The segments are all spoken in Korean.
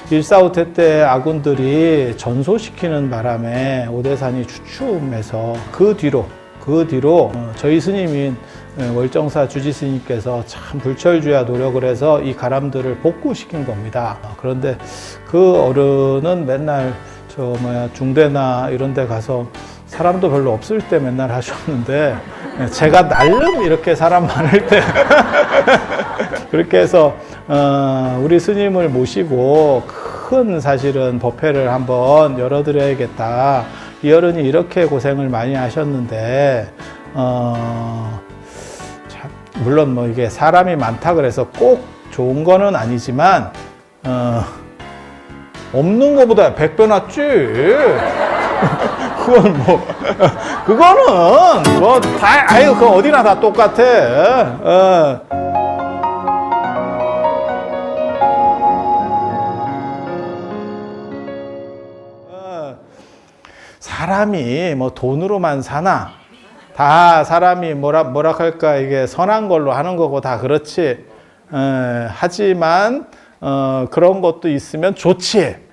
1.4.5태 때 아군들이 전소시키는 바람에 오대산이 주춤해서 그 뒤로 저희 스님인 월정사 주지 스님께서 참 불철주야 노력을 해서 이 가람들을 복구시킨 겁니다. 그런데 그 어른은 맨날 중대나 이런 데 가서 사람도 별로 없을 때 맨날 하셨는데, 제가 나름 이렇게 사람 많을 때 그렇게 해서 우리 스님을 모시고 큰 사실은 법회를 한번 열어드려야겠다. 이 어른이 이렇게 고생을 많이 하셨는데 참, 물론 뭐 이게 사람이 많다 그래서 꼭 좋은 거는 아니지만 없는 것보다 100배 낫지. 그건 뭐 그거는 뭐 다 아유 그 어디나 다 똑같아. 사람이 뭐 돈으로만 사나? 다 사람이 뭐라 할까, 이게 선한 걸로 하는 거고 다 그렇지. 하지만 그런 것도 있으면 좋지.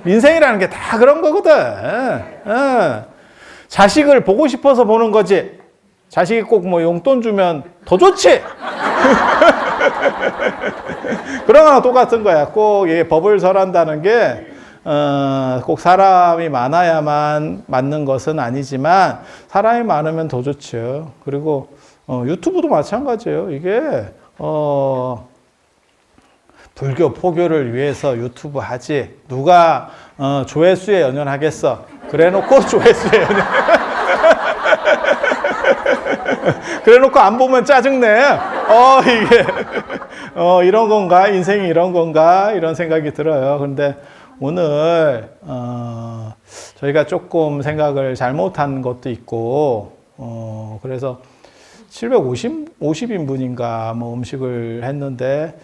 인생이라는 게 다 그런 거거든. 자식을 보고 싶어서 보는 거지. 자식이 꼭 뭐 용돈 주면 더 좋지. 그런 거랑 똑같은 거야. 꼭 이게 법을 설한다는 게 꼭 사람이 많아야만 맞는 것은 아니지만 사람이 많으면 더 좋죠. 그리고 유튜브도 마찬가지예요. 이게 불교 포교를 위해서 유튜브 하지 누가 조회수에 연연하겠어. 그래놓고 조회수에 연연 그래놓고 안 보면 짜증내. 이게 이런 건가, 인생이 이런 건가, 이런 생각이 들어요. 그런데 오늘 저희가 조금 생각을 잘못한 것도 있고, 그래서 750인분인가 뭐 음식을 했는데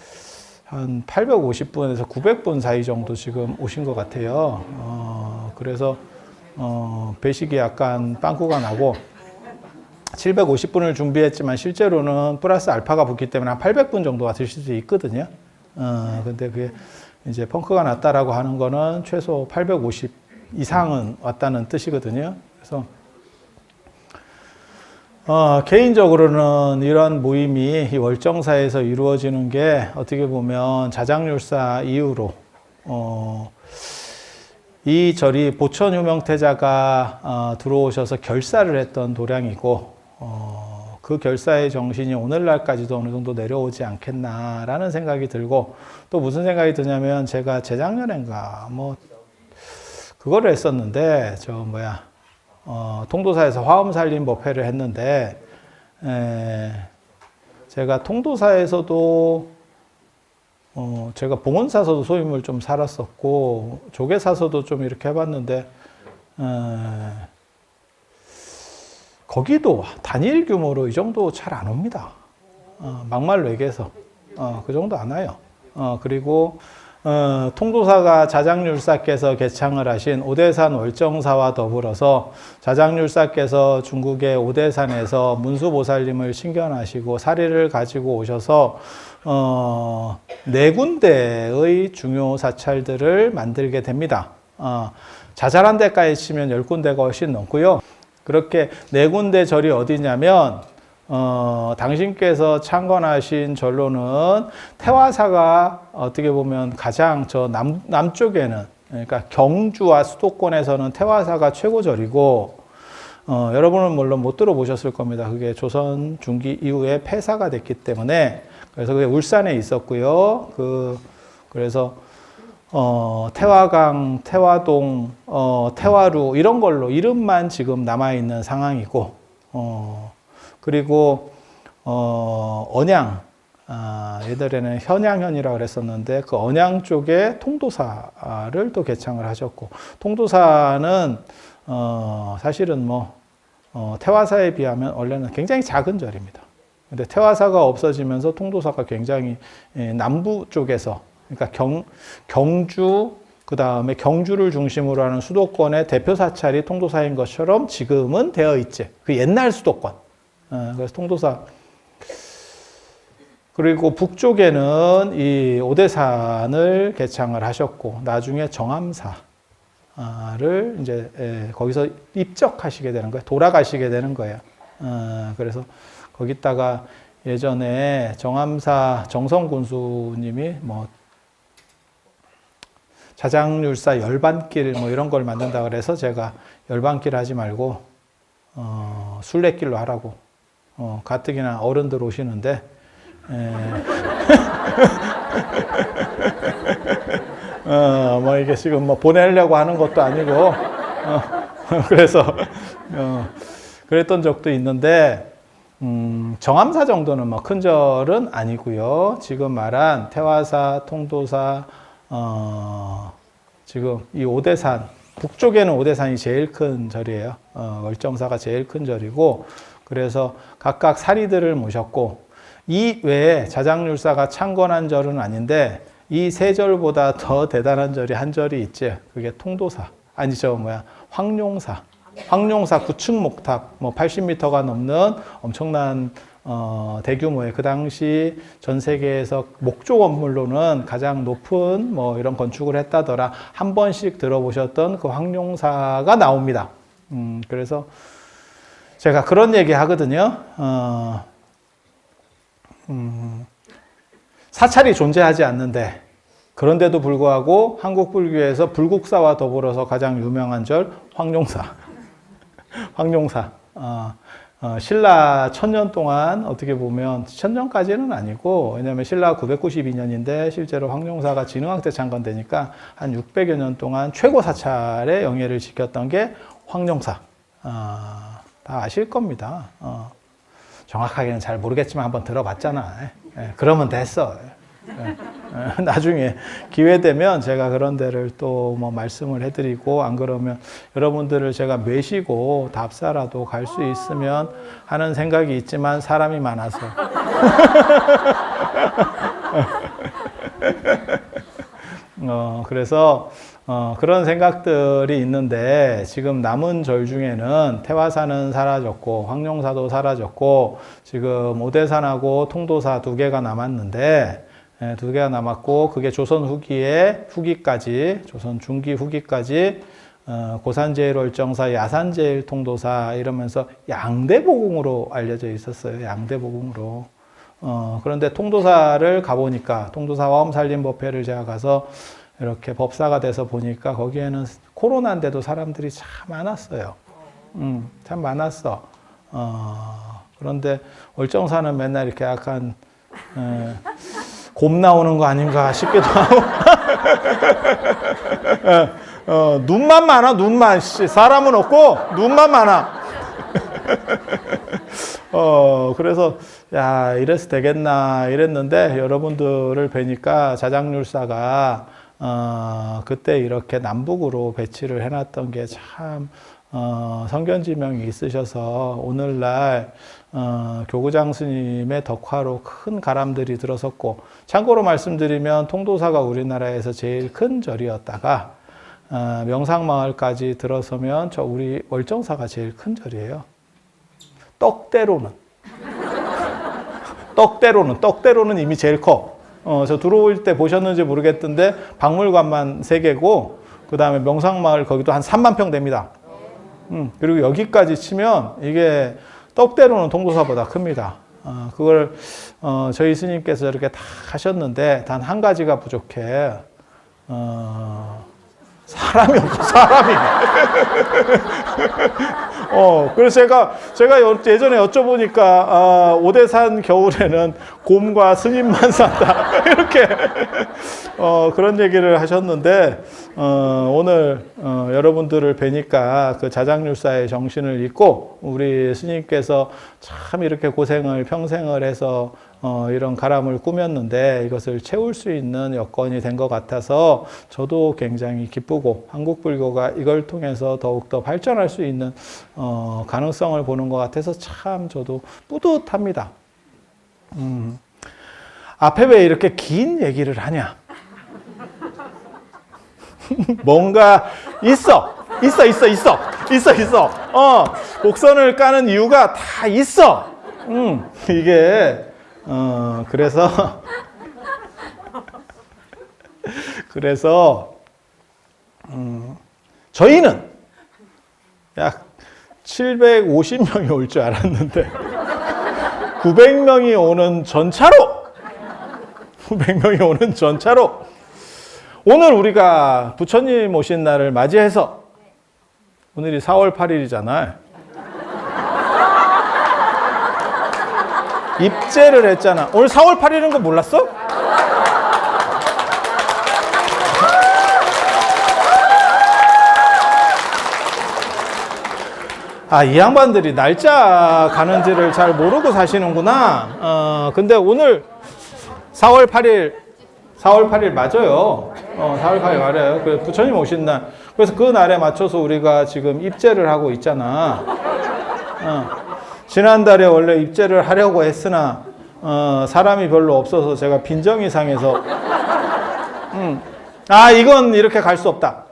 한 850분에서 900분 사이 정도 지금 오신 것 같아요. 그래서 배식이 약간 빵꾸가 나고 750분을 준비했지만 실제로는 플러스 알파가 붙기 때문에 한 800분 정도가 드실 수 있거든요. 근데 그게 이제 펑크가 났다라고 하는 거는 최소 850 이상은 왔다는 뜻이거든요. 그래서 개인적으로는 이런 모임이 이 월정사에서 이루어지는 게 어떻게 보면 자장률사 이후로 이 절이 보천유명태자가 들어오셔서 결사를 했던 도량이고, 그 결사의 정신이 오늘날까지도 어느 정도 내려오지 않겠나라는 생각이 들고, 또 무슨 생각이 드냐면 제가 재작년인가 뭐 그거를 했었는데 통도사에서 화엄살림 법회를 했는데 제가 통도사에서도 제가 봉원사서도 소임을 좀 살았었고 조계사서도 좀 이렇게 해봤는데 거기도 단일 규모로 이 정도 잘 안 옵니다. 막말로 얘기해서 그 정도 안 와요. 그리고 통도사가 자장률사께서 개창을 하신 오대산 월정사와 더불어서 자장률사께서 중국의 오대산에서 문수보살님을 신견하시고 사리를 가지고 오셔서 4군데의 중요 사찰들을 만들게 됩니다. 자잘한 데까지 치면 10군데가 훨씬 넘고요. 그렇게 4군데 절이 어디냐면 당신께서 창건하신 절로는 태화사가 어떻게 보면 가장 저 남쪽에는, 그러니까 경주와 수도권에서는 태화사가 최고절이고, 여러분은 물론 못 들어보셨을 겁니다. 그게 조선 중기 이후에 폐사가 됐기 때문에. 그래서 그게 울산에 있었고요. 그래서 태화강, 태화동, 태화루 이런 걸로 이름만 지금 남아있는 상황이고, 그리고 언양, 예전에는 현양현이라고 그랬었는데 그 언양 쪽에 통도사를 또 개창을 하셨고, 통도사는 사실은 태화사에 비하면 원래는 굉장히 작은 절입니다. 근데 태화사가 없어지면서 통도사가 굉장히 남부 쪽에서, 그러니까 경주, 그 다음에 경주를 중심으로 하는 수도권의 대표 사찰이 통도사인 것처럼 지금은 되어 있지. 그 옛날 수도권. 그래서 통도사 그리고 북쪽에는 이 오대산을 개창을 하셨고, 나중에 정암사를 이제 거기서 입적하시게 되는 거예요. 돌아가시게 되는 거예요. 그래서 거기다가 예전에 정암사 정성군수님이 뭐 자장률사 열반길 뭐 이런 걸 만든다 그래서 제가 열반길 하지 말고 순례길로 하라고, 가뜩이나 어른들 오시는데 뭐 이게 지금 뭐 보내려고 하는 것도 아니고 그래서 그랬던 적도 있는데, 정암사 정도는 뭐 큰 절은 아니고요. 지금 말한 태화사, 통도사, 지금 이 오대산, 북쪽에는 오대산이 제일 큰 절이에요. 월정사가 제일 큰 절이고, 그래서 각각 사리들을 모셨고, 이 외에 자장률사가 창건한 절은 아닌데, 이 세 절보다 더 대단한 절이 한 절이 있지. 그게 통도사. 황룡사. 황룡사 9층 목탑, 뭐 80m가 넘는 엄청난 대규모의, 그 당시 전 세계에서 목조 건물로는 가장 높은 뭐 이런 건축을 했다더라. 한 번씩 들어보셨던 그 황룡사가 나옵니다. 그래서 제가 그런 얘기 하거든요. 사찰이 존재하지 않는데, 그런데도 불구하고 한국 불교에서 불국사와 더불어서 가장 유명한 절 황룡사. 황룡사. 신라 1000년 동안, 어떻게 보면 1000년까지는 아니고, 왜냐하면 신라 992년인데 실제로 황룡사가 진흥왕 때 창건되니까 한 600여 년 동안 최고 사찰의 영예를 지켰던 게 황룡사. 다 아실 겁니다. 정확하게는 잘 모르겠지만 한번 들어봤잖아. 그러면 됐어. 나중에 기회 되면 제가 그런 데를 또 뭐 말씀을 해드리고, 안 그러면 여러분들을 제가 매시고 답사라도 갈 수 있으면 하는 생각이 있지만 사람이 많아서 그래서 그런 생각들이 있는데, 지금 남은 절 중에는 태화사는 사라졌고 황룡사도 사라졌고 지금 오대산하고 통도사 2개가 남았는데, 2개가 남았고, 그게 조선 후기까지, 조선 중기 후기까지 고산제일월정사, 야산제일통도사 이러면서 양대보궁으로 알려져 있었어요. 양대보궁으로. 그런데 통도사를 가보니까, 통도사 화엄살림법회를 제가 가서 이렇게 법사가 돼서 보니까 거기에는 코로나인데도 사람들이 참 많았어요. 참 많았어. 그런데 월정사는 맨날 이렇게 약간 곰 나오는 거 아닌가 싶기도 하고 눈만 많아. 눈만. 사람은 없고 눈만 많아. 그래서 야, 이래서 되겠나 이랬는데, 여러분들을 뵈니까 자장률사가 그때 이렇게 남북으로 배치를 해놨던 게 참 성견지명이 있으셔서 오늘날 교구장 스님의 덕화로 큰 가람들이 들어섰고, 참고로 말씀드리면 통도사가 우리나라에서 제일 큰 절이었다가 명상마을까지 들어서면 우리 월정사가 제일 큰 절이에요. 떡대로는 이미 제일 커. 저 들어올 때 보셨는지 모르겠던데 박물관만 3개고, 그 다음에 명상마을 거기도 한 3만 평 됩니다. 그리고 여기까지 치면 이게 떡대로는 통도사보다 큽니다. 그걸 저희 스님께서 이렇게 다 하셨는데 단 한 가지가 부족해. 사람이 없고, 사람이. 그래서 제가 예전에 여쭤보니까, 오대산 겨울에는 곰과 스님만 산다. 이렇게, 그런 얘기를 하셨는데, 오늘, 여러분들을 뵈니까 그 자장률사의 정신을 잊고, 우리 스님께서 참 이렇게 고생을 평생을 해서, 이런 가람을 꾸몄는데 이것을 채울 수 있는 여건이 된 것 같아서 저도 굉장히 기쁘고, 한국 불교가 이걸 통해서 더욱더 발전할 수 있는 가능성을 보는 것 같아서 참 저도 뿌듯합니다. 앞에 왜 이렇게 긴 얘기를 하냐? 뭔가 있어. 곡선을 까는 이유가 다 있어. 이게 그래서 저희는 약 750명이 올 줄 알았는데 900명이 오는 전차로 900명이 오는 전차로 오늘 우리가 부처님 오신 날을 맞이해서 오늘이 4월 8일이잖아요. 입제를 했잖아. 오늘 4월 8일인 거 몰랐어? 아, 이 양반들이 날짜 가는지를 잘 모르고 사시는구나. 근데 오늘 4월 8일 맞아요. 4월 8일 맞아요. 그 부처님 오신 날. 그래서 그 날에 맞춰서 우리가 지금 입제를 하고 있잖아. 지난달에 원래 입제를 하려고 했으나, 사람이 별로 없어서 제가 빈정이 상해서, 이건 이렇게 갈 수 없다.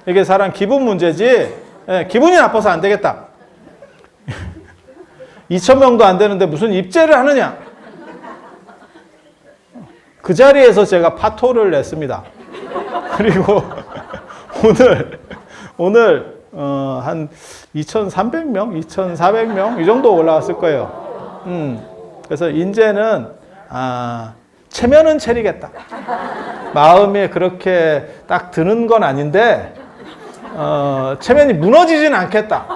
이게 사람 기분 문제지, 기분이 나빠서 안 되겠다. 2,000명도 안 되는데 무슨 입제를 하느냐. 그 자리에서 제가 파토를 냈습니다. 그리고 오늘 한 2,300명, 2,400명 이 정도 올라왔을 거예요. 그래서 이제는 체면은 체리겠다. 마음에 그렇게 딱 드는 건 아닌데 체면이 무너지진 않겠다.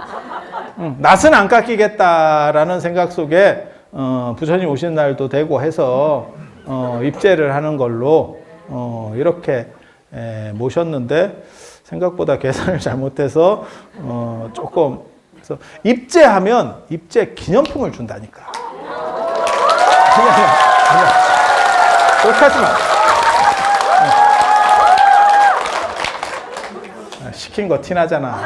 낯은 안 깎이겠다라는 생각 속에 부처님 오신 날도 되고 해서 입제를 하는 걸로 이렇게 모셨는데 생각보다 계산을 잘못해서 조금 그래서 입제하면 입제 기념품을 준다니까. 그렇게 하지 마. 시킨 거 티나잖아.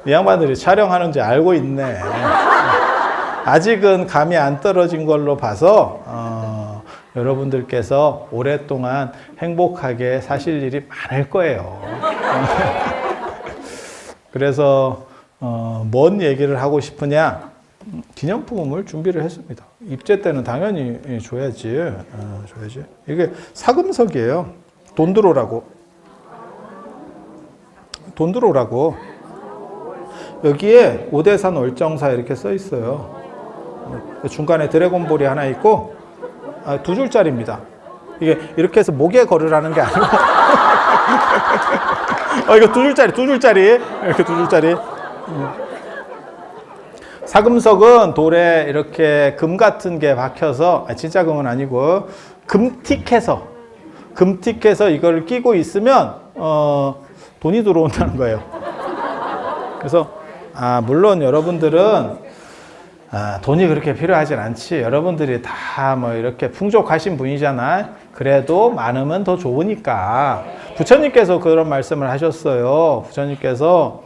이 양반들이 촬영하는지 알고 있네. 아직은 감이 안 떨어진 걸로 봐서 여러분들께서 오랫동안 행복하게 사실 일이 많을 거예요. 그래서 뭔 얘기를 하고 싶으냐? 기념품을 준비를 했습니다. 입제 때는 당연히 줘야지. 이게 사금석이에요. 돈 들어오라고. 여기에 오대산 월정사 이렇게 써 있어요. 중간에 드래곤볼이 하나 있고 2줄짜리입니다. 이게 이렇게 해서 목에 걸으라는 게 아니고 이거 2줄짜리 이렇게 2줄짜리. 사금석은 돌에 이렇게 금 같은 게 박혀서 진짜 금은 아니고 금틱해서 이걸 끼고 있으면 돈이 들어온다는 거예요. 그래서 물론 여러분들은 돈이 그렇게 필요하진 않지. 여러분들이 다 뭐 이렇게 풍족하신 분이잖아. 그래도 많으면 더 좋으니까. 부처님께서 그런 말씀을 하셨어요. 부처님께서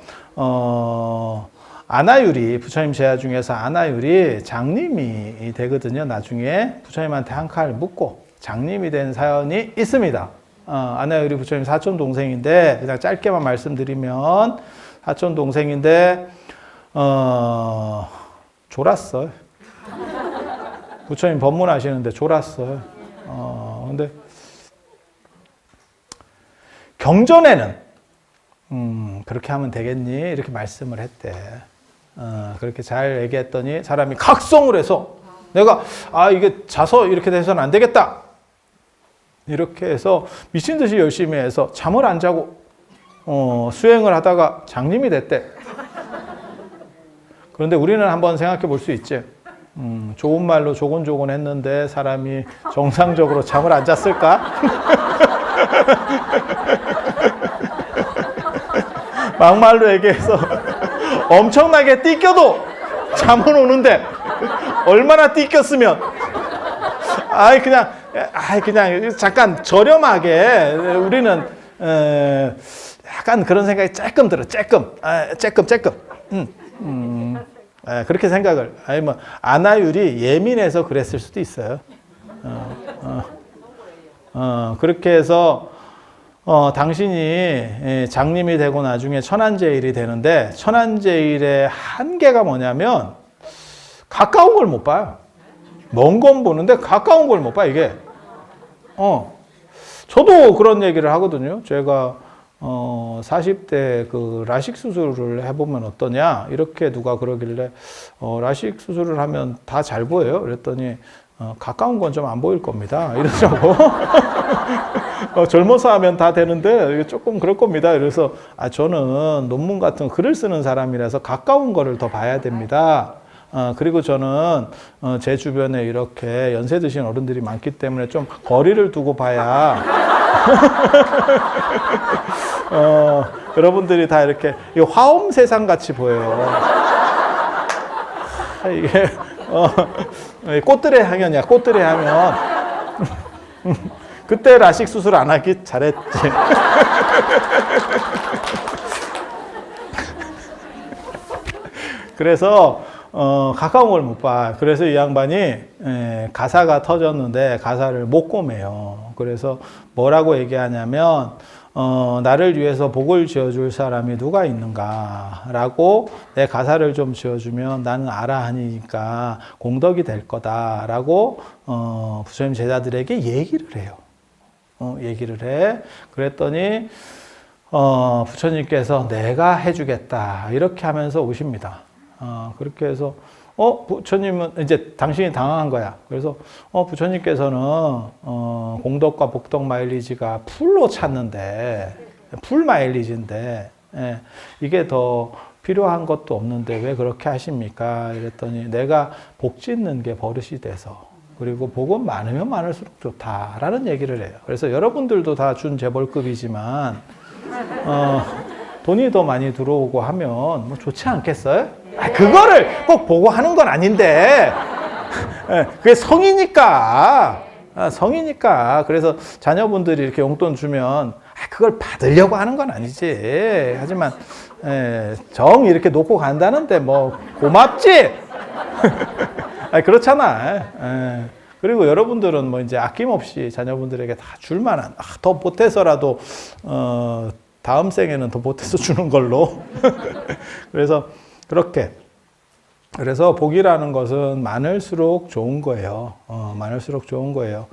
아나유리, 부처님 제자 중에서 아나유리 장님이 되거든요. 나중에 부처님한테 한 칼 묻고 장님이 된 사연이 있습니다. 아나유리 부처님 사촌 동생인데 그냥 짧게만 말씀드리면 사촌 동생인데 졸았어요. 부처님 법문하시는데 졸았어요. 근데 경전에는 그렇게 하면 되겠니? 이렇게 말씀을 했대. 그렇게 잘 얘기했더니 사람이 각성을 해서 내가 이게 자서 이렇게 돼서는 안 되겠다. 이렇게 해서 미친 듯이 열심히 해서 잠을 안 자고 수행을 하다가 장님이 됐대. 그런데 우리는 한번 생각해 볼 수 있지. 좋은 말로 조곤조곤 했는데 사람이 정상적으로 잠을 안 잤을까? 막말로 얘기해서 엄청나게 띠껴도 잠은 오는데 얼마나 띠꼈으면 그냥 잠깐 저렴하게 우리는 약간 그런 생각이 조금 들어. 조금. 그렇게 생각을. 아나율이 예민해서 그랬을 수도 있어요. 그렇게 해서 당신이 장님이 되고 나중에 천안제일이 되는데 천안제일의 한계가 뭐냐면 가까운 걸 못 봐요. 먼 건 보는데 가까운 걸 못 봐, 이게. 저도 그런 얘기를 하거든요. 제가 40대 그 라식 수술을 해보면 어떠냐 이렇게 누가 그러길래 라식 수술을 하면 다 잘 보여요. 그랬더니 가까운 건 좀 안 보일 겁니다. 이러더라고. 젊어서 하면 다 되는데 조금 그럴 겁니다. 그래서 저는 논문 같은 글을 쓰는 사람이라서 가까운 거를 더 봐야 됩니다. 그리고 저는 제 주변에 이렇게 연세 드신 어른들이 많기 때문에 좀 거리를 두고 봐야 여러분들이 다 이렇게 화엄 세상 같이 보여요. 이게 꽃들의 향연이야. 꽃들의 향연. 그때 라식 수술 안 하기 잘했지. 그래서 가까운 걸 못 봐. 그래서 이 양반이 가사가 터졌는데 가사를 못 고매요. 그래서 뭐라고 얘기하냐면 나를 위해서 복을 지어줄 사람이 누가 있는가라고 내 가사를 좀 지어주면 나는 알아 하니까 공덕이 될 거다라고 부처님 제자들에게 얘기를 해요. 얘기를 해. 그랬더니 부처님께서 내가 해주겠다 이렇게 하면서 오십니다. 그렇게 해서 부처님은 이제 당신이 당황한 거야. 그래서 부처님께서는 공덕과 복덕 마일리지가 풀로 찾는데 풀 마일리지인데 이게 더 필요한 것도 없는데 왜 그렇게 하십니까? 이랬더니 내가 복 짓는 게 버릇이 돼서 그리고 복은 많으면 많을수록 좋다라는 얘기를 해요. 그래서 여러분들도 다 준 재벌급이지만 돈이 더 많이 들어오고 하면 뭐 좋지 않겠어요? 그거를 꼭 보고 하는 건 아닌데 그게 성이니까 성이니까 그래서 자녀분들이 이렇게 용돈 주면 그걸 받으려고 하는 건 아니지. 하지만 정 이렇게 놓고 간다는데 뭐 고맙지. 그렇잖아. 그리고 여러분들은 뭐 이제 아낌없이 자녀분들에게 다 줄 만한 더 보태서라도 다음 생에는 더 보태서 주는 걸로. 그래서 그렇게. 그래서 복이라는 것은 많을수록 좋은 거예요. 많을수록 좋은 거예요.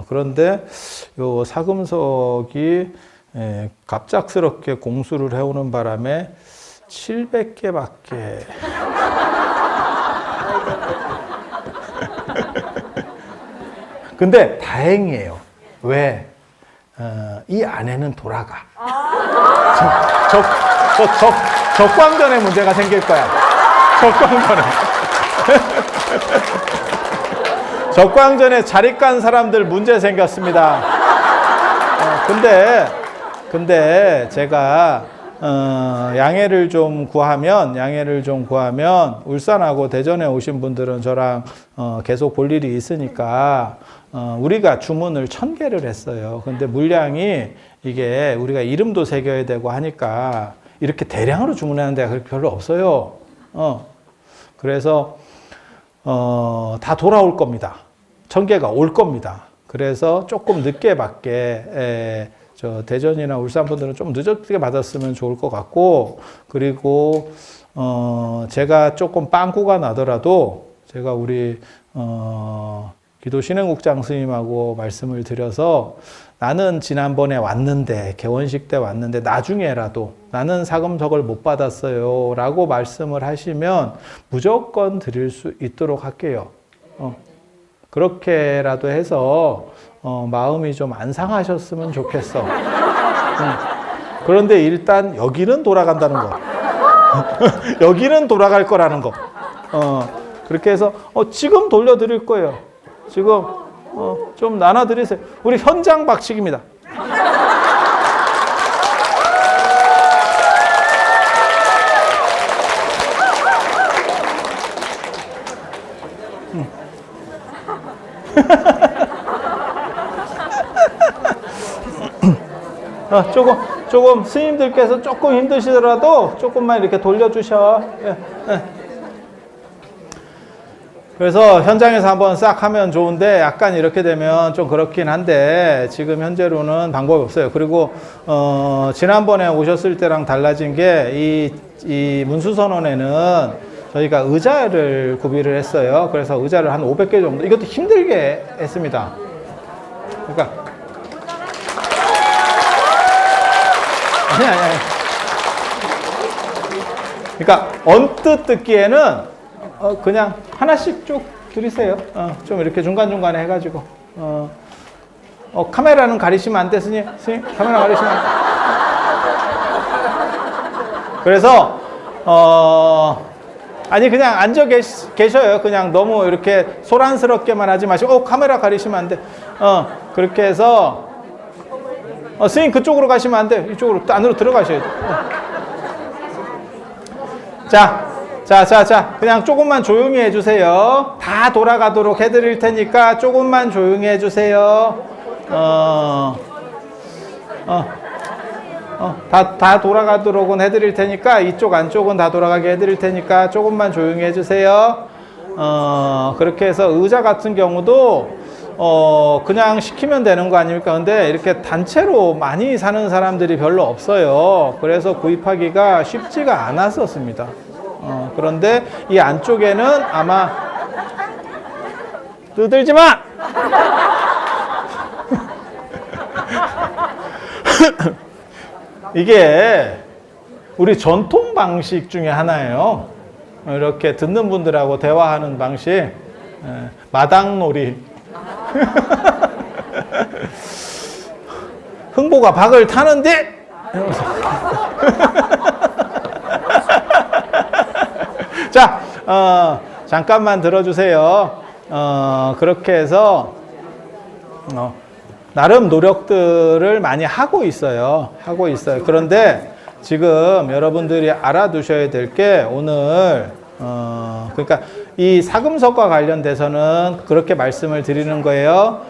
그런데 요 사금석이 갑작스럽게 공수를 해오는 바람에 700개밖에. 근데 다행이에요. 왜? 이 안에는 돌아가. 적광전에 문제가 생길 거야. 적광전에. 적광전에 자리 깐 사람들 문제 생겼습니다. 근데 제가 양해를 좀 구하면 울산하고 대전에 오신 분들은 저랑 계속 볼 일이 있으니까 우리가 주문을 1000개를 했어요. 근데 물량이 이게 우리가 이름도 새겨야 되고 하니까 이렇게 대량으로 주문하는 데가 그렇게 별로 없어요. 그래서 다 돌아올 겁니다. 1000개가 올 겁니다. 그래서 조금 늦게 받게 저 대전이나 울산 분들은 좀 늦게 받았으면 좋을 것 같고, 그리고 제가 조금 빵꾸가 나더라도 제가 우리 기도 신행국장 스님하고 말씀을 드려서 나는 지난번에 왔는데 개원식 때 왔는데 나중에라도 나는 사금석을 못 받았어요 라고 말씀을 하시면 무조건 드릴 수 있도록 할게요. 그렇게라도 해서 마음이 좀 안 상하셨으면 좋겠어. 그런데 일단 여기는 돌아간다는 거. 여기는 돌아갈 거라는 거. 그렇게 해서 지금 돌려드릴 거예요. 지금 좀 나눠드리세요. 우리 현장 박치기입니다. 조금 스님들께서 조금 힘드시더라도 조금만 이렇게 돌려주셔. 예, 예. 그래서 현장에서 한번 싹 하면 좋은데 약간 이렇게 되면 좀 그렇긴 한데 지금 현재로는 방법이 없어요. 그리고 지난번에 오셨을 때랑 달라진 게 이 문수선언에는 저희가 의자를 구비를 했어요. 그래서 의자를 한 500개 정도, 이것도 힘들게 했습니다. 그러니까 아니. 그러니까 언뜻 듣기에는 그냥 하나씩 쭉 드리세요. 좀 이렇게 중간중간에 해가지고. 카메라는 가리시면 안 돼, 스님? 카메라 가리시면 안 돼. 그래서, 아니, 그냥 앉아 계셔요. 그냥 너무 이렇게 소란스럽게만 하지 마시고, 카메라 가리시면 안 돼. 그렇게 해서, 스님 그쪽으로 가시면 안 돼. 이쪽으로, 안으로 들어가셔야 돼. 자. 그냥 조금만 조용히 해주세요. 다 돌아가도록 해드릴 테니까 조금만 조용히 해주세요. 다 돌아가도록은 해드릴 테니까 이쪽 안쪽은 다 돌아가게 해드릴 테니까 조금만 조용히 해주세요. 그렇게 해서 의자 같은 경우도 그냥 시키면 되는 거 아닙니까? 근데 이렇게 단체로 많이 사는 사람들이 별로 없어요. 그래서 구입하기가 쉽지가 않았었습니다. 그런데 이 안쪽에는 아마 떠들지 마! 이게 우리 전통 방식 중에 하나예요. 이렇게 듣는 분들하고 대화하는 방식, 마당놀이. 흥보가 박을 타는데 자, 잠깐만 들어주세요. 그렇게 해서 나름 노력들을 많이 하고 있어요. 그런데 지금 여러분들이 알아두셔야 될 게 오늘 그러니까 이 사금석과 관련돼서는 그렇게 말씀을 드리는 거예요.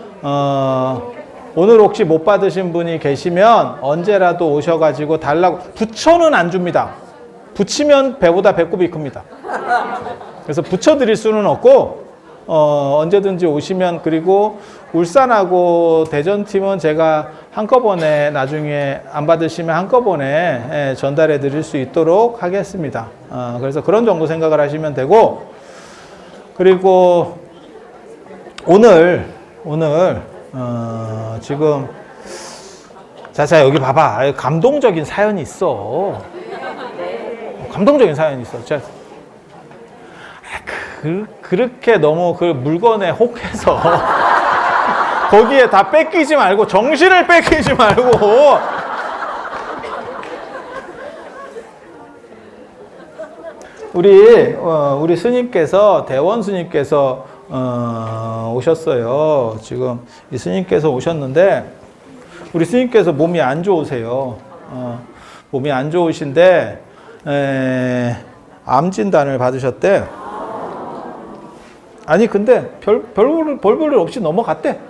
오늘 혹시 못 받으신 분이 계시면 언제라도 오셔가지고 달라고. 부처는 안 줍니다. 붙이면 배보다 배꼽이 큽니다. 그래서 붙여드릴 수는 없고 언제든지 오시면. 그리고 울산하고 대전팀은 제가 한꺼번에 나중에 안 받으시면 한꺼번에 전달해 드릴 수 있도록 하겠습니다. 그래서 그런 정도 생각을 하시면 되고, 그리고 오늘 지금 자 여기 봐봐. 감동적인 사연이 있어. 제가 그렇게 너무 그 물건에 혹해서 거기에 다 뺏기지 말고, 정신을 뺏기지 말고. 우리 스님께서, 대원 스님께서 오셨어요. 지금 이 스님께서 오셨는데, 우리 스님께서 몸이 안 좋으세요. 몸이 안 좋으신데 암 진단을 받으셨대. 아니 근데 별볼 일 없이 넘어갔대.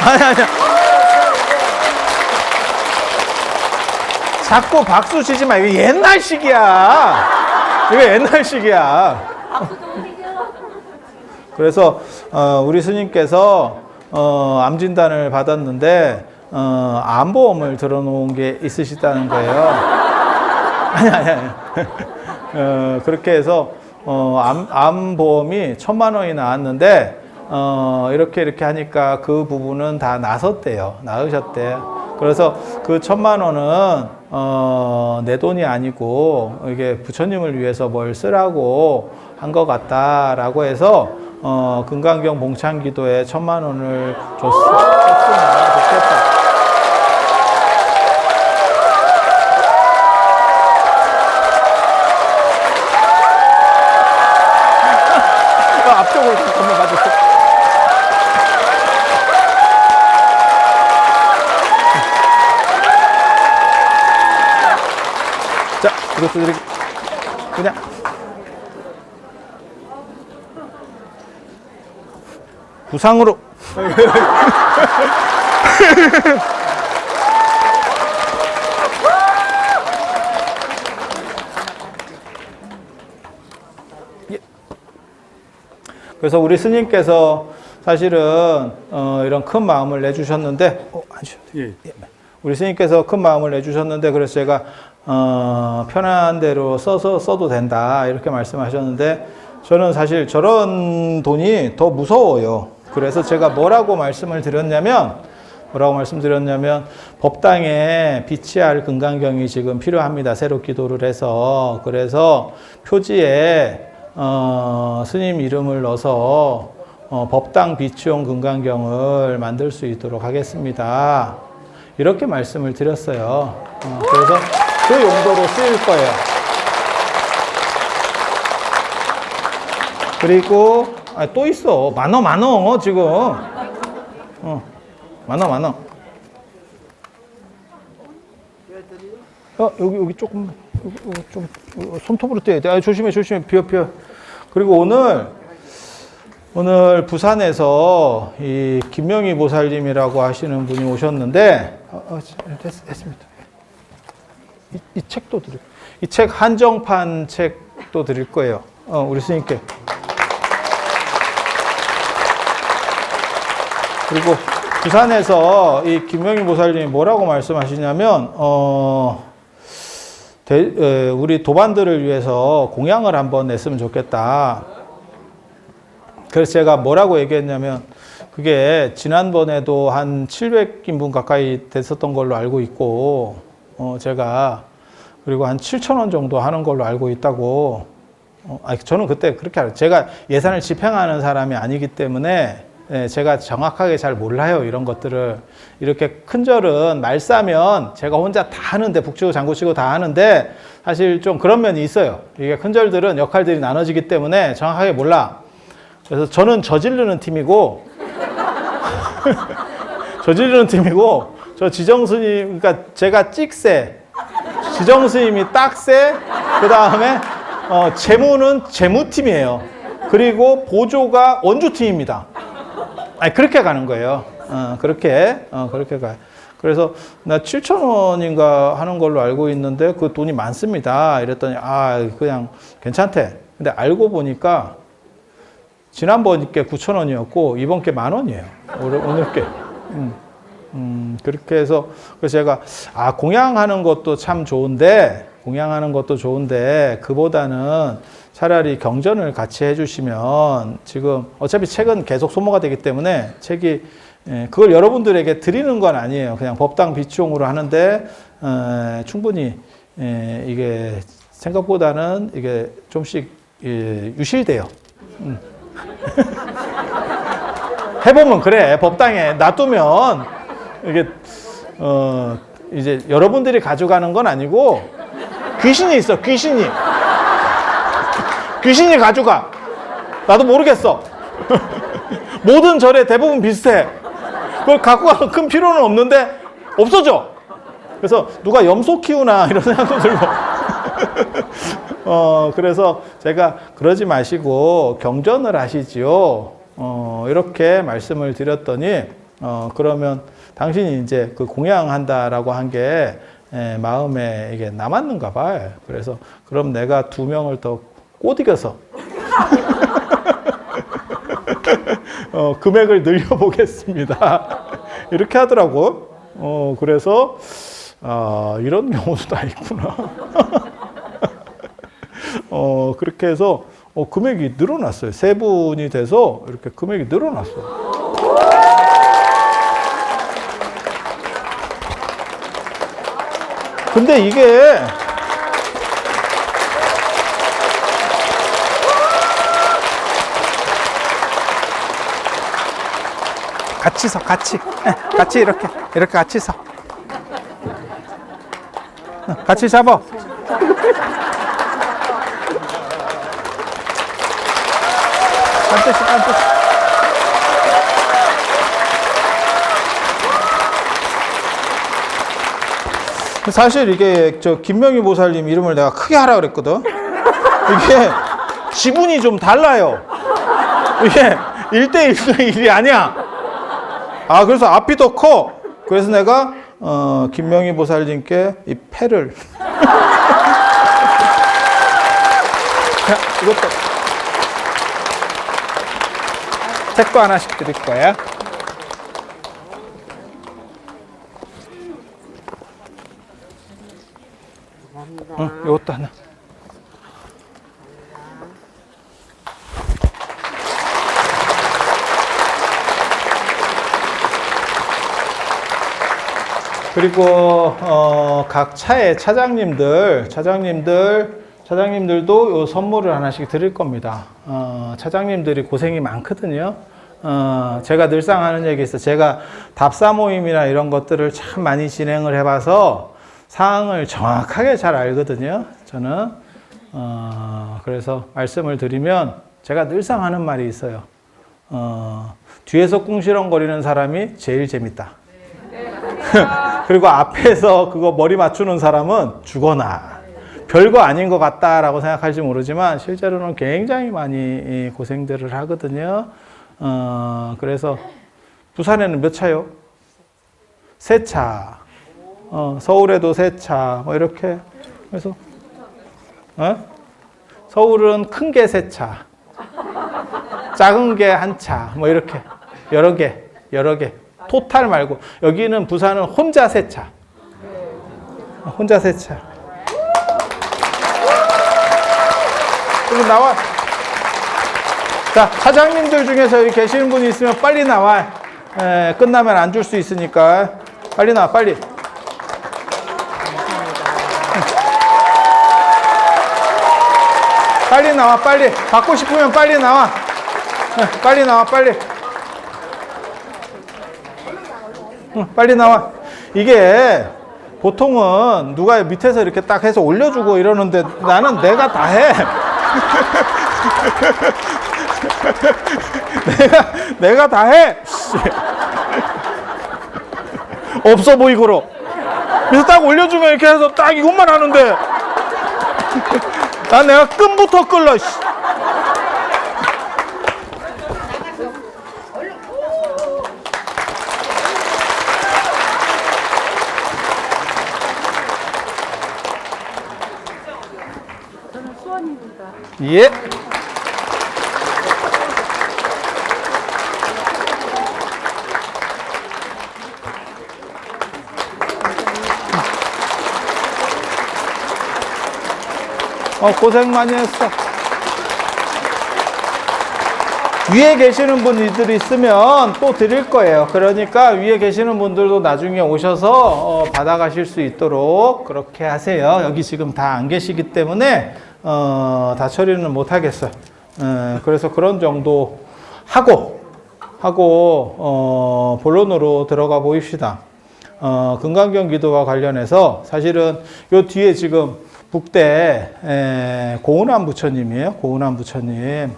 아니야. 자꾸 박수 치지 마. 이거 옛날식이야. 그래서 우리 스님께서 암 진단을 받았는데 암보험을 들어놓은 게 있으시다는 거예요. 아니. 그렇게 해서 암보험이 1,000만 원이 나왔는데 이렇게 하니까 그 부분은 다 나으셨대. 그래서 그 1,000만 원은 내 돈이 아니고 이게 부처님을 위해서 뭘 쓰라고 한 것 같다라고 해서 금강경 봉창기도에 1,000만 원을 줬으면 좋겠다. 앞쪽으로 잠깐만 가주세요. 자, 이것도 이렇게 그냥 부상으로. 그래서 우리 스님께서 사실은 이런 큰 마음을 내주셨는데, 예. 우리 스님께서 큰 마음을 내주셨는데, 그래서 제가 편한 대로 써도 된다 이렇게 말씀하셨는데, 저는 사실 저런 돈이 더 무서워요. 그래서 제가 뭐라고 말씀드렸냐면 법당에 비치할 금강경이 지금 필요합니다. 새로 기도를 해서. 그래서 표지에 스님 이름을 넣어서 법당 비치용 금강경을 만들 수 있도록 하겠습니다. 이렇게 말씀을 드렸어요. 그래서 그 용도로 쓰일 거예요. 그리고 또 있어. 많어 지금. 많어. 여기 조금 좀 손톱으로 떼야 돼. 조심해. 비어. 그리고 오늘 부산에서 이 김명희 보살님이라고 하시는 분이 오셨는데, 됐습니다. 이 책도 드릴, 이 책 한정판 책도 드릴 거예요. 우리 스님께. 그리고 부산에서 이 김명희 보살님이 뭐라고 말씀하시냐면, 우리 도반들을 위해서 공양을 한번 냈으면 좋겠다. 그래서 제가 뭐라고 얘기했냐면, 그게 지난번에도 한 700인분 가까이 됐었던 걸로 알고 있고, 제가 그리고 한 7,000원 정도 하는 걸로 알고 있다고. 저는 그때 그렇게 알아요. 제가 예산을 집행하는 사람이 아니기 때문에 제가 정확하게 잘 몰라요. 이런 것들을. 이렇게 큰 절은 말싸면 제가 혼자 다 하는데, 북치고 장구치고 다 하는데, 사실 좀 그런 면이 있어요. 이게 큰 절들은 역할들이 나눠지기 때문에 정확하게 몰라. 그래서 저는 저지르는 팀이고 저 지정스님, 그러니까 제가 찍세, 지정스님이 딱세, 그 다음에 재무는 재무팀이에요. 그리고 보조가 원주팀입니다. 그렇게 가는 거예요. 그렇게 가요. 그래서 나 7,000원인가 하는 걸로 알고 있는데 그 돈이 많습니다. 이랬더니 그냥 괜찮대. 근데 알고 보니까 지난번 게 9,000원이었고 이번 게 10,000원이에요. 오늘 게. 그렇게 해서 그래서 제가 공양하는 것도 참 좋은데 그보다는 차라리 경전을 같이 해주시면, 지금 어차피 책은 계속 소모가 되기 때문에 책이 그걸 여러분들에게 드리는 건 아니에요. 그냥 법당 비치용으로 하는데 충분히 이게 생각보다는 이게 좀씩 유실돼요. 해보면 그래. 법당에 놔두면 이게 이제 여러분들이 가져가는 건 아니고 귀신이 있어. 귀신이 가져가. 나도 모르겠어. 모든 절에 대부분 비슷해. 그걸 갖고 가서 큰 필요는 없는데 없어져. 그래서 누가 염소 키우나 이런 생각도 들고. 그래서 제가 그러지 마시고 경전을 하시지요. 이렇게 말씀을 드렸더니, 그러면 당신이 이제 그 공양한다라고 한 게 마음에 이게 남았는가 봐요. 그래서 그럼 내가 2명을 더 꼬드겨서 금액을 늘려보겠습니다. 이렇게 하더라고. 그래서 이런 경우도 다 있구나. 그렇게 해서 금액이 늘어났어요. 3분이 돼서 이렇게 금액이 늘어났어요. 근데 이게 같이 서, 같이 이렇게 같이 서, 같이 잡아. 한 뜻씩. 사실 이게 저 김명희 보살님 이름을 내가 크게 하라 그랬거든. 이게 지분이 좀 달라요. 이게 1대1대 1이 아니야. 그래서 앞이 더 커. 그래서 내가 김명희 보살님께 이 패를 이것도 책도 하나씩 드릴 거야. 응, 이것도 하나. 그리고 각 차의 차장님들도 요 선물을 하나씩 드릴 겁니다. 차장님들이 고생이 많거든요. 제가 늘상 하는 얘기 있어요. 제가 답사 모임이나 이런 것들을 참 많이 진행을 해봐서 사항을 정확하게 잘 알거든요. 저는 그래서 말씀을 드리면 제가 늘상 하는 말이 있어요. 뒤에서 꿍시렁거리는 사람이 제일 재밌다. 그리고 앞에서 그거 머리 맞추는 사람은 죽어나. 별거 아닌 것 같다라고 생각할지 모르지만 실제로는 굉장히 많이 고생들을 하거든요. 그래서 부산에는 몇 차요? 3차. 서울에도 3차. 뭐 이렇게. 그래서 서울은 큰 게 3차. 작은 게 1차. 뭐 이렇게. 여러 개. 토탈 말고. 여기는 부산은 혼자 3차. 혼자 3차. 그리고 나와. 자, 차장님들 중에서 여기 계시는 분이 있으면 빨리 나와. 끝나면 안 줄 수 있으니까. 빨리 나와, 빨리. 빨리 나와, 빨리. 받고 싶으면 빨리 나와. 빨리 나와, 빨리. 빨리 나와. 이게 보통은 누가 밑에서 이렇게 딱 해서 올려주고 이러는데 나는 내가 다 해. 내가 다 해. 없어 보이고로. 그래서 딱 올려주면 이렇게 해서 딱 이것만 하는데 난 내가 끈부터 끌러. 저는 수원입니다. 예. 고생 많이 했어. 위에 계시는 분들이 있으면 또 드릴 거예요. 그러니까 위에 계시는 분들도 나중에 오셔서 받아가실 수 있도록 그렇게 하세요. 여기 지금 다 안 계시기 때문에 다 처리는 못 하겠어요. 그래서 그런 정도 하고 본론으로 들어가 보입시다. 금강경 기도와 관련해서 사실은 요 뒤에 지금 북대 고은함 부처님이에요. 고은함 부처님.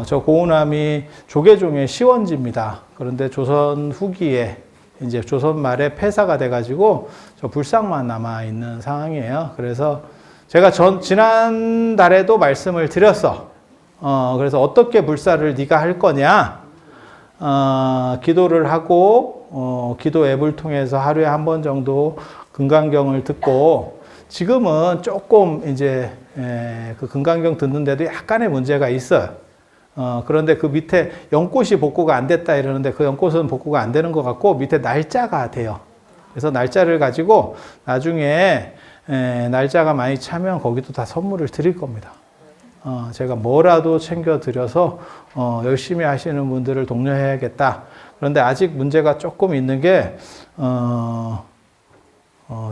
저 고은함이 조계종의 시원지입니다. 그런데 조선 후기에 이제 조선 말에 폐사가 돼가지고 저 불상만 남아 있는 상황이에요. 그래서 제가 지난달에도 말씀을 드렸어. 그래서 어떻게 불사를 네가 할 거냐? 기도를 하고 기도 앱을 통해서 하루에 한 번 정도 금강경을 듣고 지금은 조금 이제 그 금강경 듣는데도 약간의 문제가 있어요. 그런데 그 밑에 연꽃이 복구가 안 됐다 이러는데 그 연꽃은 복구가 안 되는 것 같고 밑에 날짜가 돼요. 그래서 날짜를 가지고 나중에 날짜가 많이 차면 거기도 다 선물을 드릴 겁니다. 제가 뭐라도 챙겨드려서 열심히 하시는 분들을 독려해야겠다. 그런데 아직 문제가 조금 있는 게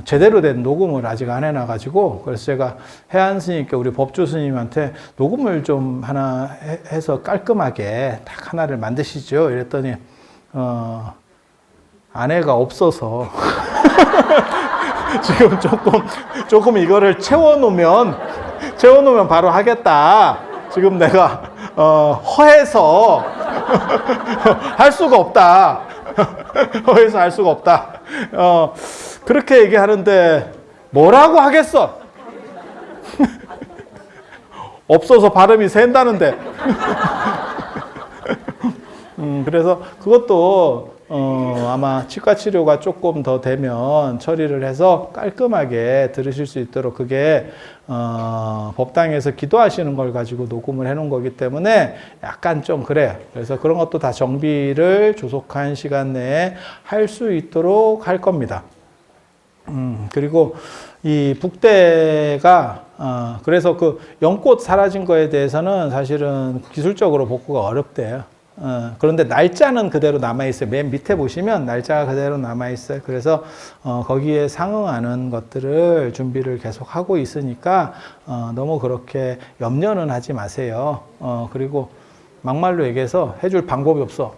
제대로 된 녹음을 아직 안 해놔가지고 그래서 제가 해안 스님께 우리 법주 스님한테 녹음을 좀 하나 해서 깔끔하게 딱 하나를 만드시죠. 이랬더니 아내가 없어서 지금 조금 이거를 채워놓으면 바로 하겠다. 지금 내가 허해서 할 수가 없다. 허해서 할 수가 없다. 그렇게 얘기하는데 뭐라고 하겠어? 없어서 발음이 샌다는데. 그래서 그것도 아마 치과 치료가 조금 더 되면 처리를 해서 깔끔하게 들으실 수 있도록 그게 법당에서 기도하시는 걸 가지고 녹음을 해 놓은 거기 때문에 약간 좀 그래요. 그래서 그런 것도 다 정비를 조속한 시간 내에 할 수 있도록 할 겁니다. 그리고 이 북대가 그래서 그 연꽃 사라진 거에 대해서는 사실은 기술적으로 복구가 어렵대요. 그런데 날짜는 그대로 남아있어요. 맨 밑에 보시면 날짜가 그대로 남아있어요. 그래서 거기에 상응하는 것들을 준비를 계속 하고 있으니까 너무 그렇게 염려는 하지 마세요. 그리고 막말로 얘기해서 해줄 방법이 없어.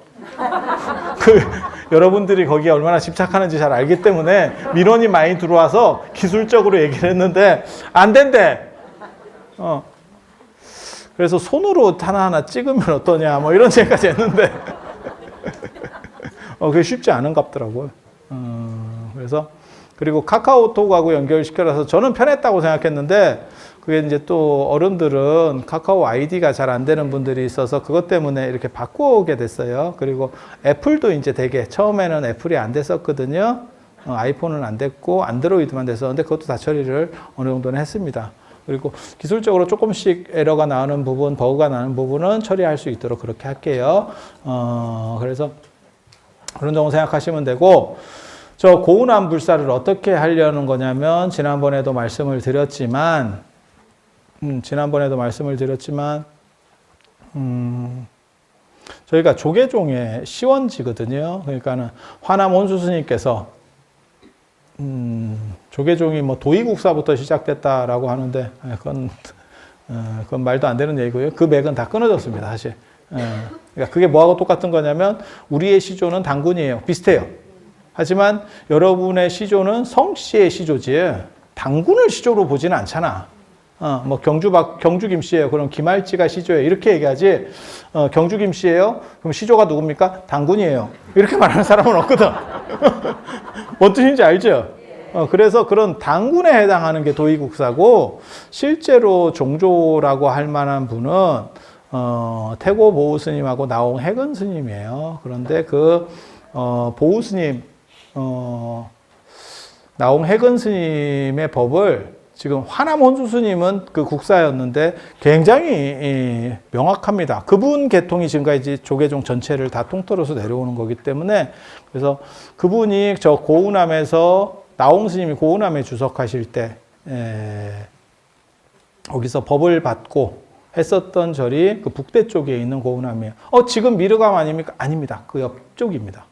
여러분들이 거기에 얼마나 집착하는지 잘 알기 때문에 민원이 많이 들어와서 기술적으로 얘기를 했는데 안 된대. 그래서 손으로 하나하나 찍으면 어떠냐 뭐 이런 생각까지 했는데 그게 쉽지 않은 값더라고요. 그래서 그리고 카카오톡하고 연결시켜서 저는 편했다고 생각했는데 그게 이제 또 어른들은 카카오 아이디가 잘 안 되는 분들이 있어서 그것 때문에 이렇게 바꾸게 됐어요. 그리고 애플도 이제 되게 처음에는 애플이 안 됐었거든요. 아이폰은 안 됐고 안드로이드만 됐었는데 그것도 다 처리를 어느 정도는 했습니다. 그리고 기술적으로 조금씩 에러가 나오는 부분, 버그가 나는 부분은 처리할 수 있도록 그렇게 할게요. 그래서 그런 정도 생각하시면 되고, 저 고운암 불사를 어떻게 하려는 거냐면, 지난번에도 말씀을 드렸지만, 저희가 조계종의 시원지거든요. 그러니까는 화남 원수 스님께서 조계종이 뭐 도의국사부터 시작됐다라고 하는데 그건 말도 안 되는 얘기고요. 그 맥은 다 끊어졌습니다, 사실. 그러니까 그게 뭐하고 똑같은 거냐면 우리의 시조는 당군이에요. 비슷해요. 하지만 여러분의 시조는 성씨의 시조지 당군을 시조로 보지는 않잖아. 뭐 경주 김씨예요. 그럼 김할지가 시조예요. 이렇게 얘기하지. 경주 김씨예요. 그럼 시조가 누굽니까? 당군이에요. 이렇게 말하는 사람은 없거든. 뭔 뜻인지 알죠? 그래서 그런 당군에 해당하는 게 도의국사고 실제로 종조라고 할 만한 분은 태고 보우 스님하고 나홍 해근 스님이에요. 그런데 그 보우 스님, 나홍 해근 스님의 법을 지금 화남 혼수 스님은 그 국사였는데 굉장히 명확합니다. 그분 계통이 지금까지 조계종 전체를 다 통틀어서 내려오는 거기 때문에 그래서 그분이 저 고운암에서 나홍 스님이 고운암에 주석하실 때 거기서 법을 받고 했었던 절이 그 북대 쪽에 있는 고운암이에요. 지금 미르감 아닙니까? 아닙니다. 그 옆쪽입니다.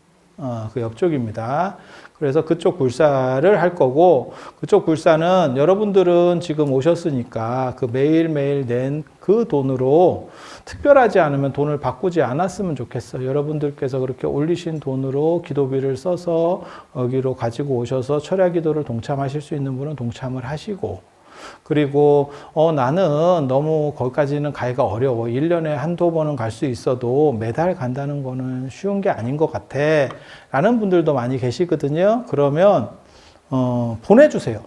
그 옆쪽입니다. 그래서 그쪽 불사를 할 거고, 그쪽 불사는 여러분들은 지금 오셨으니까 그 매일매일 낸 그 돈으로 특별하지 않으면 돈을 바꾸지 않았으면 좋겠어요. 여러분들께서 그렇게 올리신 돈으로 기도비를 써서 여기로 가지고 오셔서 철야 기도를 동참하실 수 있는 분은 동참을 하시고, 그리고 나는 너무 거기까지는 가기가 어려워. 1년에 한두 번은 갈 수 있어도 매달 간다는 거는 쉬운 게 아닌 것 같아 라는 분들도 많이 계시거든요. 그러면 보내주세요.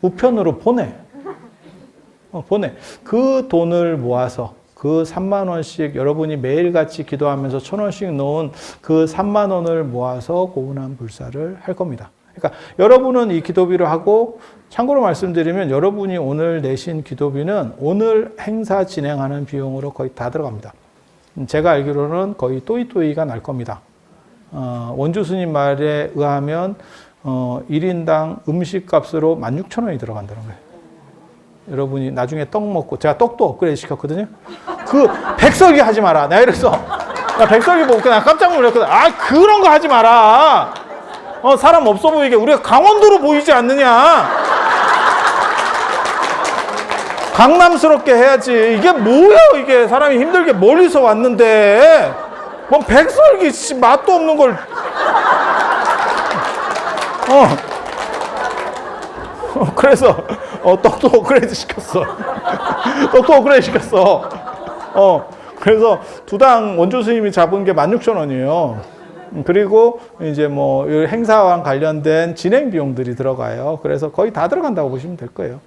우편으로 보내. 그 돈을 모아서 그 3만 원씩 여러분이 매일같이 기도하면서 1,000원씩 놓은 그 3만 원을 모아서 고운암 불사를 할 겁니다. 그러니까 여러분은 이 기도비를 하고, 참고로 말씀드리면 여러분이 오늘 내신 기도비는 오늘 행사 진행하는 비용으로 거의 다 들어갑니다. 제가 알기로는 거의 또이또이가 날 겁니다. 원주 스님 말에 의하면 1인당 음식값으로 16,000원이 들어간다는 거예요. 여러분이 나중에 떡 먹고, 제가 떡도 업그레이드 시켰거든요. 그 백설기 하지 마라. 내가 이래서 나 백설기 보고 나 깜짝 놀랐거든. 그런 거 하지 마라. 사람 없어 보이게. 우리가 강원도로 보이지 않느냐. 강남스럽게 해야지. 이게 뭐야, 이게. 사람이 힘들게 멀리서 왔는데. 뭐 백설기 맛도 없는 걸. 그래서 떡도 업그레이드 시켰어. 그래서 두당 원조 스님이 잡은 게 16,000원이에요. 그리고 이제 뭐 행사와 관련된 진행 비용들이 들어가요. 그래서 거의 다 들어간다고 보시면 될 거예요.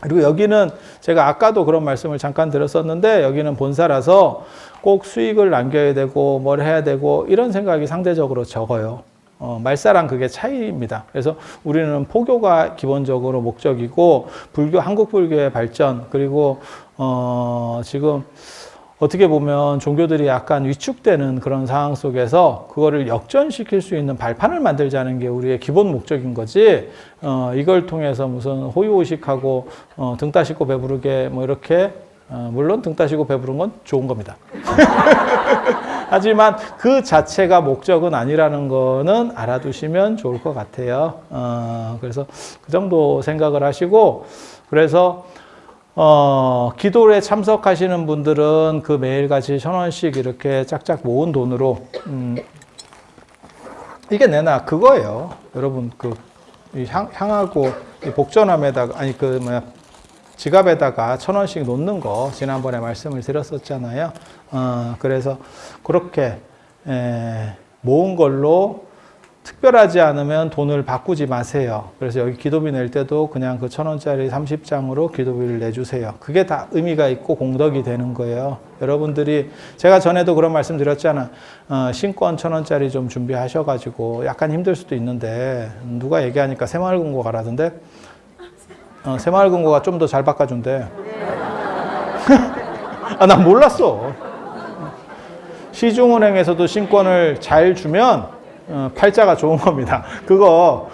그리고 여기는 제가 아까도 그런 말씀을 잠깐 드렸었는데 여기는 본사라서 꼭 수익을 남겨야 되고 뭘 해야 되고 이런 생각이 상대적으로 적어요. 말사랑 그게 차이입니다. 그래서 우리는 포교가 기본적으로 목적이고 한국 불교의 발전 그리고 지금 어떻게 보면 종교들이 약간 위축되는 그런 상황 속에서 그거를 역전시킬 수 있는 발판을 만들자는 게 우리의 기본 목적인 거지, 이걸 통해서 무슨 호의호식하고, 등 따시고 배부르게 뭐 이렇게, 물론 등 따시고 배부른 건 좋은 겁니다. 하지만 그 자체가 목적은 아니라는 거는 알아두시면 좋을 것 같아요. 그래서 그 정도 생각을 하시고, 그래서 기도에 참석하시는 분들은 그 매일같이 1,000원씩 이렇게 짝짝 모은 돈으로, 이게 내나 그거예요. 여러분, 향하고 복전함에다가, 지갑에다가 1,000원씩 놓는 거, 지난번에 말씀을 드렸었잖아요. 그래서 그렇게, 모은 걸로 특별하지 않으면 돈을 바꾸지 마세요. 그래서 여기 기도비 낼 때도 그냥 그 1,000원짜리 30장으로 기도비를 내주세요. 그게 다 의미가 있고 공덕이 되는 거예요. 여러분들이, 제가 전에도 그런 말씀 드렸잖아. 신권 1,000원짜리 좀 준비하셔가지고 약간 힘들 수도 있는데, 누가 얘기하니까 새마을금고 가라던데? 새마을금고가 좀 더 잘 바꿔준대. 난 몰랐어. 시중은행에서도 신권을 잘 주면 팔자가 좋은 겁니다. 그거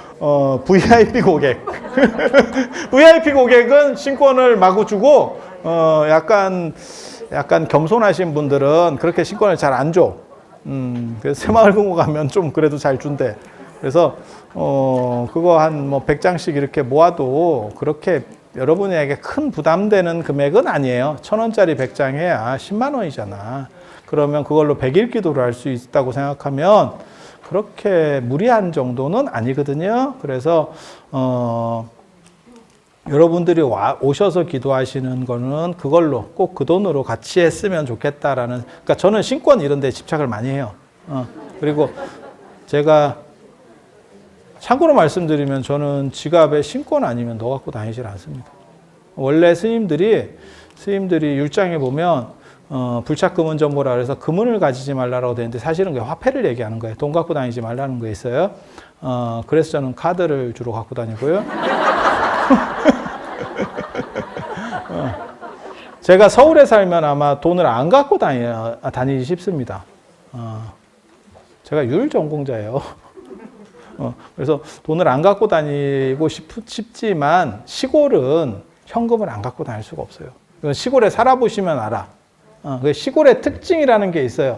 VIP 고객. VIP 고객은 신권을 마구 주고 약간 겸손하신 분들은 그렇게 신권을 잘 안 줘. 그래서 새마을금고 가면 좀 그래도 잘 준대. 그래서 그거 한 뭐 100장씩 이렇게 모아도 그렇게 여러분에게 큰 부담되는 금액은 아니에요. 1,000원짜리 100장 해야 10만 원이잖아. 그러면 그걸로 100일 기도를 할 수 있다고 생각하면 그렇게 무리한 정도는 아니거든요. 그래서 여러분들이 오셔서 기도하시는 거는 그걸로 꼭 그 돈으로 같이 했으면 좋겠다라는, 그러니까 저는 신권 이런 데 집착을 많이 해요. 그리고 제가 참고로 말씀드리면 저는 지갑에 신권 아니면 넣어 갖고 다니질 않습니다. 원래 스님들이 율장에 보면 불착금은 전보라 그래서 금은을 가지지 말라고 되는데 사실은 그게 화폐를 얘기하는 거예요. 돈 갖고 다니지 말라는 거 있어요. 그래서 저는 카드를 주로 갖고 다니고요. 제가 서울에 살면 아마 돈을 안 갖고 다니지 싶습니다. 제가 율 전공자예요. 그래서 돈을 안 갖고 다니고 싶지만 시골은 현금을 안 갖고 다닐 수가 없어요. 시골에 살아보시면 알아. 그 시골의 특징이라는 게 있어요.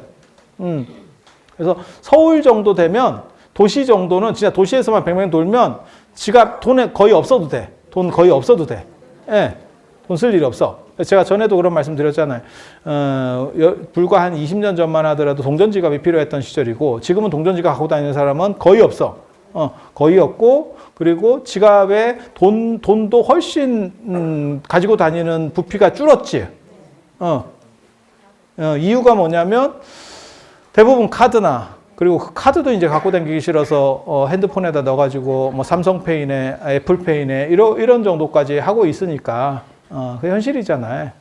그래서 서울 정도 되면 도시 정도는 진짜 도시에서만 뱅뱅 돌면 지갑 돈에 거의 없어도 돼. 돈 거의 없어도 돼. 예. 돈 쓸 일이 없어. 제가 전에도 그런 말씀 드렸잖아요. 불과 한 20년 전만 하더라도 동전지갑이 필요했던 시절이고 지금은 동전지갑 갖고 다니는 사람은 거의 없어. 거의 없고, 그리고 지갑에 돈도 훨씬 가지고 다니는 부피가 줄었지. 이유가 뭐냐면 대부분 카드나, 그리고 그 카드도 이제 갖고 다니기 싫어서 핸드폰에다 넣어가지고 뭐 삼성페이네, 애플페이네 이런 정도까지 하고 있으니까 그 현실이잖아요.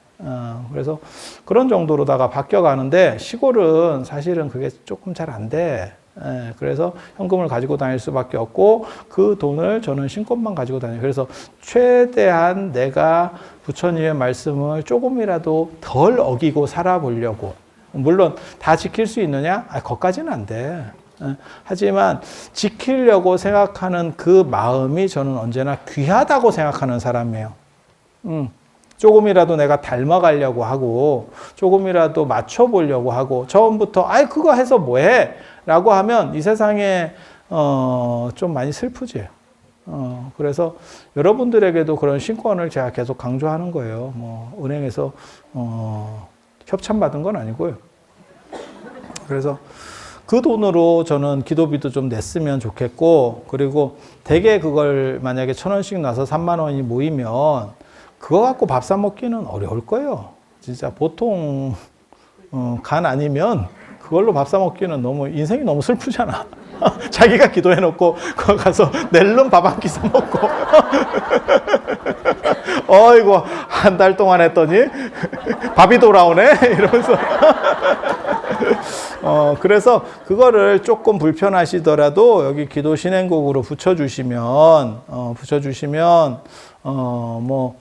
그래서 그런 정도로다가 바뀌어가는데 시골은 사실은 그게 조금 잘 안 돼. 그래서 현금을 가지고 다닐 수밖에 없고 그 돈을 저는 신권만 가지고 다녀요. 그래서 최대한 내가 부처님의 말씀을 조금이라도 덜 어기고 살아보려고. 물론 다 지킬 수 있느냐? 거기까지는 안 돼. 하지만 지키려고 생각하는 그 마음이 저는 언제나 귀하다고 생각하는 사람이에요. 조금이라도 내가 닮아가려고 하고 조금이라도 맞춰보려고 하고 처음부터 그거 해서 뭐해? 라고 하면 이 세상에 좀 많이 슬프지. 그래서 여러분들에게도 그런 신권을 제가 계속 강조하는 거예요. 뭐 은행에서 협찬받은 건 아니고요. 그래서 그 돈으로 저는 기도비도 좀 냈으면 좋겠고, 그리고 대개 그걸 만약에 1,000원씩 나서 3만 원이 모이면 그거 갖고 밥 사 먹기는 어려울 거예요. 진짜 보통 간 아니면 그걸로 밥 사 먹기는 인생이 너무 슬프잖아. 자기가 기도해놓고 거기 가서 낼름 밥 한 끼 써먹고 어이구 한 달 동안 했더니 밥이 돌아오네 이러면서 그래서 그거를 조금 불편하시더라도 여기 기도 신행곡으로 붙여주시면 뭐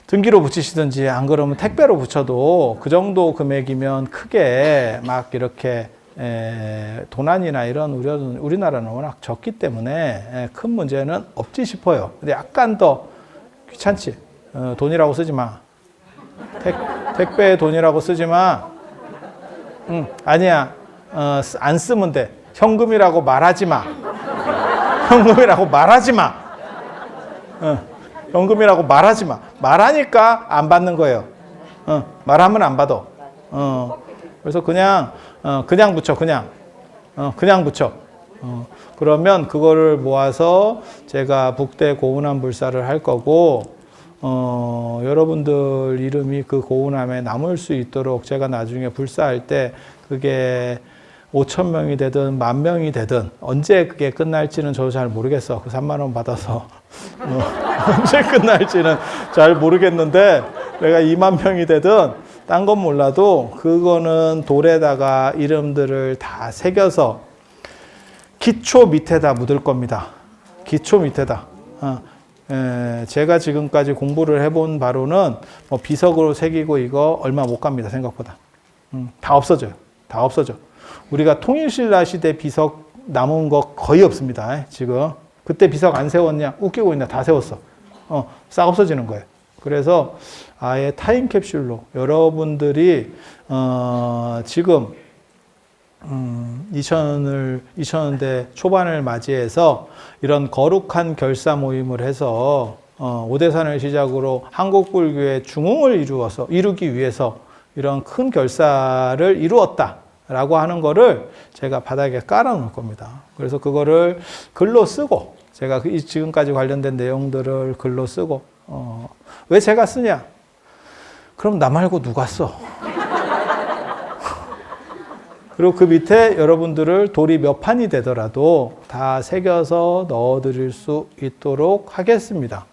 등기로 붙이시든지 안 그러면 택배로 붙여도 그 정도 금액이면 크게 막 이렇게 도난이나 이런 우려는 우리나라는 워낙 적기 때문에 큰 문제는 없지 싶어요. 근데 약간 더 귀찮지. 돈이라고 쓰지 마. 택배 돈이라고 쓰지 마. 아니야. 안 쓰면 돼. 현금이라고 말하지 마. 현금이라고 말하지 마. 현금이라고 말하지 마. 말하니까 안 받는 거예요. 말하면 안 받아. 그래서 그냥 붙여, 그냥 붙여. 그러면 그거를 모아서 제가 북대 고운함 불사를 할 거고, 여러분들 이름이 그 고운함에 남을 수 있도록 제가 나중에 불사할 때 그게 5,000명이 되든 10,000명이 되든 언제 그게 끝날지는 저도 잘 모르겠어. 그 3만 원 받아서 언제 끝날지는 잘 모르겠는데 내가 2만 명이 되든 딴 건 몰라도 그거는 돌에다가 이름들을 다 새겨서 기초 밑에다 묻을 겁니다. 기초 밑에다. 제가 지금까지 공부를 해본 바로는 뭐 비석으로 새기고 이거 얼마 못 갑니다. 생각보다. 다 없어져요. 다 없어져. 우리가 통일신라 시대 비석 남은 거 거의 없습니다. 지금. 그때 비석 안 세웠냐? 웃기고 있나? 다 세웠어. 싹 없어지는 거예요. 그래서 아예 타임캡슐로 여러분들이 지금 2000년대 초반을 맞이해서 이런 거룩한 결사 모임을 해서 오대산을 시작으로 한국 불교의 중흥을 이루기 위해서 이런 큰 결사를 이루었다라고 하는 거를 제가 바닥에 깔아 놓을 겁니다. 그래서 그거를 글로 쓰고 제가 지금까지 관련된 내용들을 글로 쓰고 왜 제가 쓰냐? 그럼 나 말고 누가 써? 그리고 그 밑에 여러분들을 돌이 몇 판이 되더라도 다 새겨서 넣어드릴 수 있도록 하겠습니다.